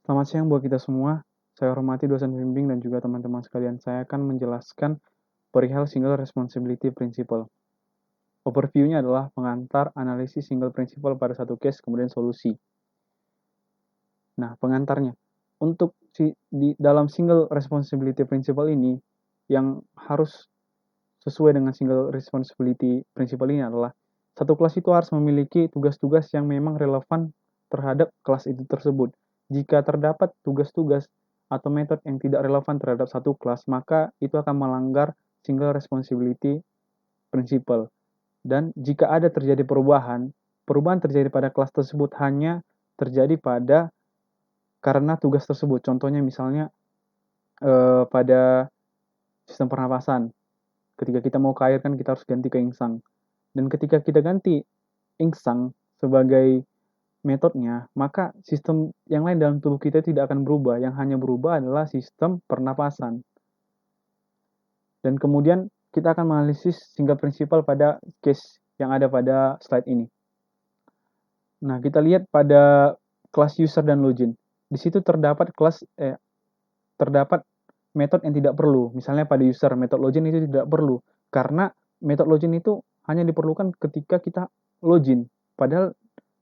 Selamat siang buat kita semua. Saya hormati dosen pembimbing dan juga teman-teman sekalian. Saya akan menjelaskan perihal Single Responsibility Principle. Overview-nya adalah pengantar analisis single principle pada satu case, kemudian solusi. Nah, pengantarnya. Untuk di dalam Single Responsibility Principle ini, yang harus sesuai dengan Single Responsibility Principle ini adalah satu kelas itu harus memiliki tugas-tugas yang memang relevan terhadap kelas itu tersebut. Jika terdapat tugas-tugas atau metode yang tidak relevan terhadap satu kelas, maka itu akan melanggar Single Responsibility Principle. Dan jika ada terjadi perubahan terjadi pada kelas tersebut hanya terjadi karena tugas tersebut. Contohnya misalnya pada sistem pernapasan. Ketika kita mau ke air kan kita harus ganti ke insang. Dan ketika kita ganti insang sebagai metodenya, maka sistem yang lain dalam tubuh kita tidak akan berubah. Yang hanya berubah adalah sistem pernapasan. Dan kemudian kita akan menganalisis single principle pada case yang ada pada slide ini. Nah, kita lihat pada kelas user dan login. Di situ terdapat metode yang tidak perlu. Misalnya pada user, metode login itu tidak perlu. Karena metode login itu hanya diperlukan ketika kita login. Padahal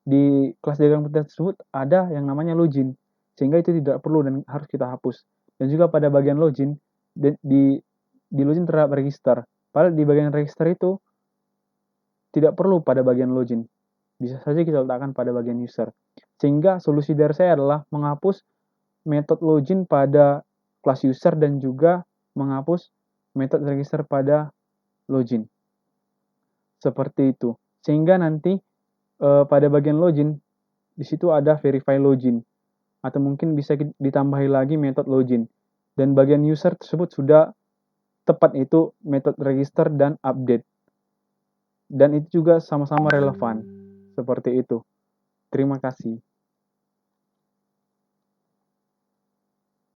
di kelas diagram tersebut ada yang namanya login. Sehingga itu tidak perlu dan harus kita hapus. Dan juga pada bagian login, di login terdapat register. Padahal di bagian register itu tidak perlu pada bagian login. Bisa saja kita letakkan pada bagian user. Sehingga solusi dari saya adalah menghapus metode login pada kelas user dan juga menghapus metode register pada login. Seperti itu. Sehingga nanti pada bagian login di situ ada verify login atau mungkin bisa ditambahi lagi metode login. Dan bagian user tersebut sudah tepat itu metode register dan update. Dan itu juga sama-sama relevan. Seperti itu. Terima kasih.